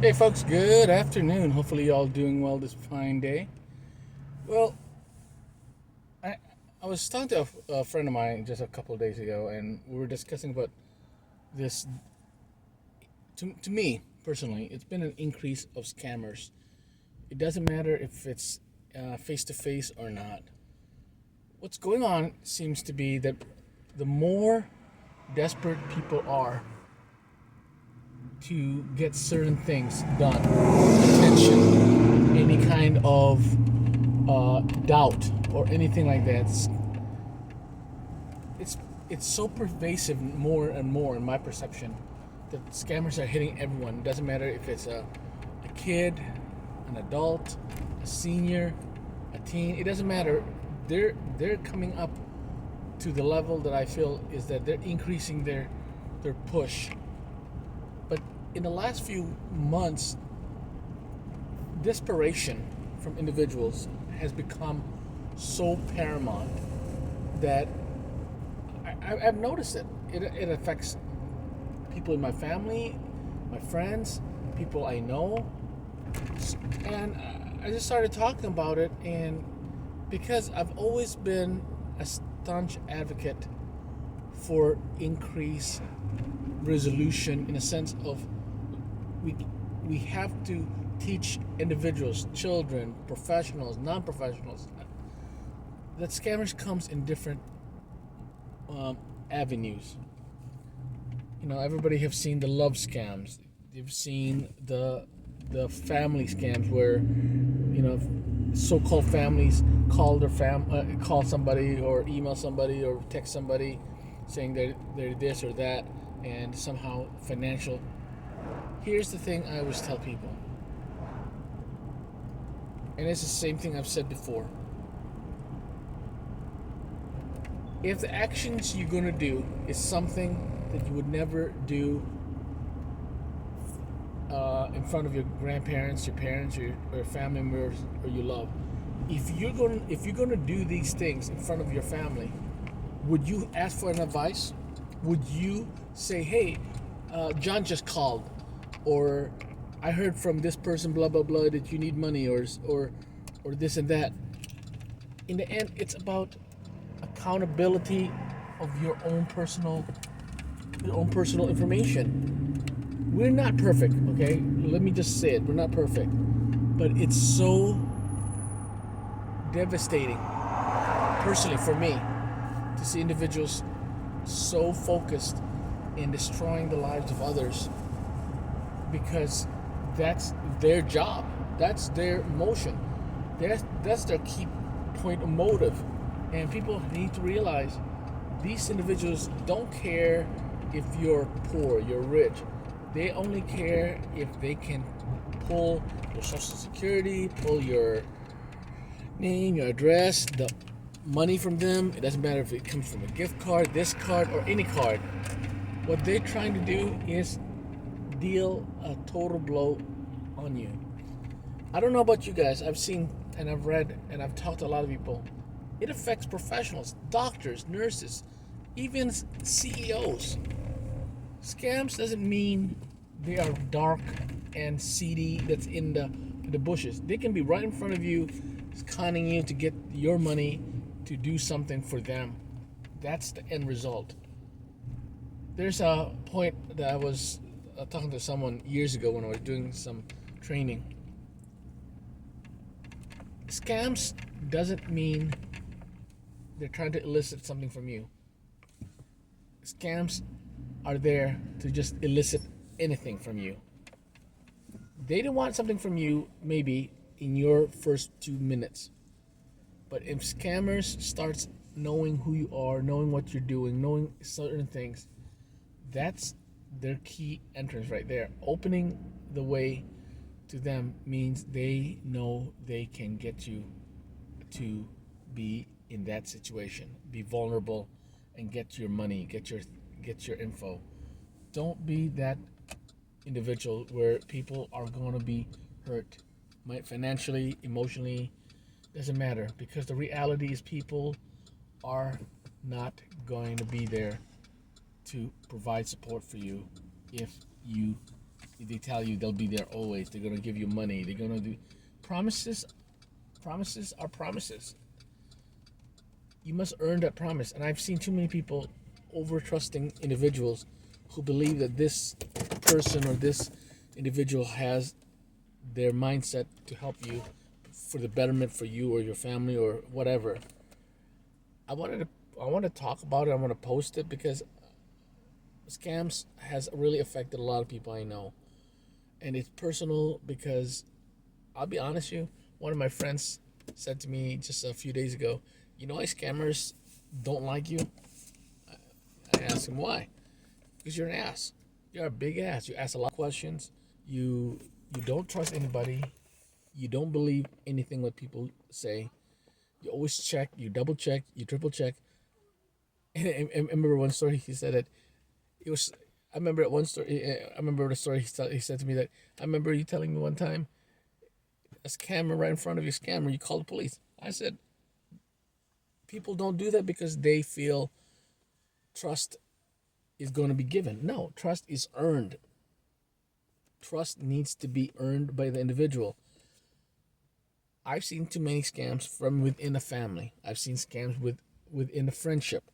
Hey folks, good afternoon. Hopefully you all doing well this fine day. Well, I I was talking to a friend of mine just a couple of days ago, and we were discussing about this. To me personally, it's been an increase of scammers. It doesn't matter if it's face to face or not. What's going on seems to be that the more desperate people are to get certain things done, attention, any kind of doubt or anything like that. It's it's so pervasive more and more in my perception that scammers are hitting everyone. It doesn't matter if it's a kid, an adult, a senior, a teen. It doesn't matter. They're coming up to the level that I feel is that they're increasing their push. But in the last few months, desperation from individuals has become so paramount that I've noticed it. It affects people in my family, my friends, people I know, and I just started talking about it. And because I've always been a staunch advocate for increased resolution in a sense of we we have to teach individuals, children, professionals, non-professionals, that scammers comes in different um, avenues. Everybody have seen the love scams. They've seen the family scams where so-called families call somebody or email somebody or text somebody saying they're this or that, and somehow financial. Here's the thing I always tell people, and it's the same thing I've said before. If the actions you're gonna do is something that you would never do in front of your grandparents, your parents, or family members, or you love, if you're gonna do these things in front of your family, would you ask for an advice? Would you say, "Hey, John just called," or "I heard from this person, blah blah blah, that you need money," or this and that? In the end, it's about accountability of your own personal information. We're not perfect, okay? Let me just say it. We're not perfect. But it's so devastating, personally, for me, to see individuals so focused in destroying the lives of others because that's their job, that's their motion, that's their key point of motive. And people need to realize these individuals don't care if you're poor, you're rich. They only care if they can pull your social security, pull your name, your address, the money from them. It doesn't matter if it comes from a gift card, this card, or any card. What they're trying to do is deal a total blow on you. I don't know about you guys. I've seen and I've read and I've talked to a lot of people. It affects professionals, doctors, nurses, even CEOs. Scams doesn't mean they are dark and seedy that's in the bushes. They can be right in front of you, conning you to get your money to do something for them. That's the end result. There's a point that I was talking to someone years ago when I was doing some training. Scams doesn't mean they're trying to elicit something from you. Scams are there to just elicit anything from you. They don't want something from you maybe in your first 2 minutes. But if scammers starts knowing who you are, knowing what you're doing, knowing certain things, that's their key entrance right there. Opening the way to them means they know they can get you to be in that situation, be vulnerable, and get your money, get your info. Don't be that individual where people are going to be hurt, financially, emotionally. Doesn't matter, because the reality is people are not going to be there to provide support for you if you they tell you they'll be there always. They're gonna give you money. They're gonna do promises. Promises are promises. You must earn that promise. And I've seen too many people over trusting individuals who believe that this person or this individual has their mindset to help you for the betterment for you or your family or whatever. I want to talk about it. I want to post it because scams has really affected a lot of people I know, and it's personal because I'll be honest with you. One of my friends said to me just a few days ago, "You know why scammers don't like you?" I asked him why. Because you're an ass. You're a big ass. You ask a lot of questions. You don't trust anybody. You don't believe anything what people say. You always check. You double check. You triple check. And I remember one story. He said that it was. I remember at one story. I remember the story. He said to me that I remember you telling me one time a scammer right in front of you, scammer. You called the police. I said people don't do that because they feel trust is going to be given. No, trust is earned. Trust needs to be earned by the individual. I've seen too many scams from within a family. I've seen scams within a friendship.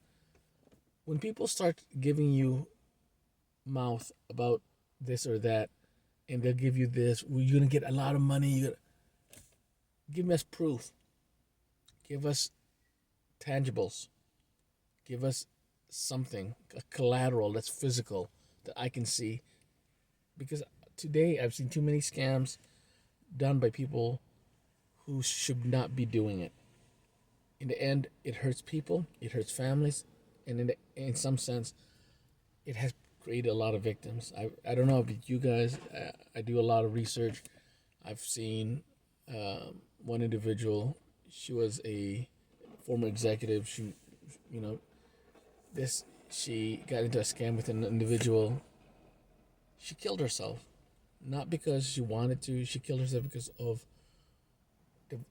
When people start giving you mouth about this or that, and they'll give you this, well, you're gonna get a lot of money. Give us proof. Give us tangibles. Give us something, a collateral that's physical that I can see. Because today I've seen too many scams done by people who should not be doing it. In the end, it hurts people, it hurts families, and in some sense, it has created a lot of victims. I don't know about you guys. I do a lot of research. I've seen one individual. She was a former executive. You know, she got into a scam with an individual. She killed herself, not because she wanted to. She killed herself because of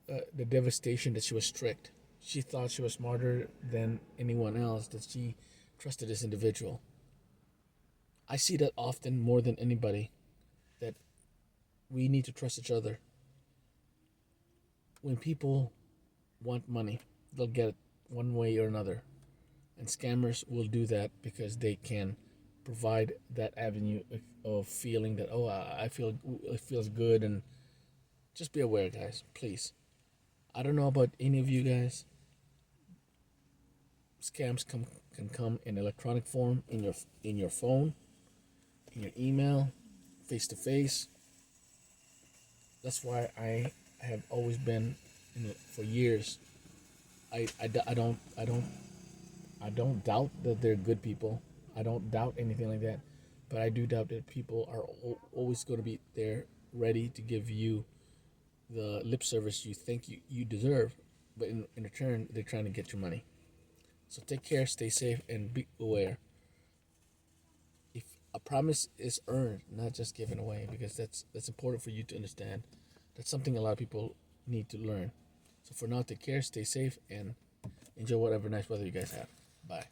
the devastation that she was tricked. She thought she was smarter than anyone else, that she trusted this individual. I see that often more than anybody, that we need to trust each other. When people want money, they'll get it one way or another. And scammers will do that because they can provide that avenue of feeling that, oh, I feel it feels good. And just be aware, guys, please. I don't know about any of you guys. Scams can come in electronic form, in your phone, in your email, face to face. That's why I have always been for years. I don't doubt that they're good people. I don't doubt anything like that, but I do doubt that people are always going to be there, ready to give you the lip service you think you deserve, but in return they're trying to get your money. So take care, stay safe, and be aware. If a promise is earned, not just given away, because that's important for you to understand. That's something a lot of people need to learn. So for now, take care, stay safe, and enjoy whatever nice weather you guys have. Bye.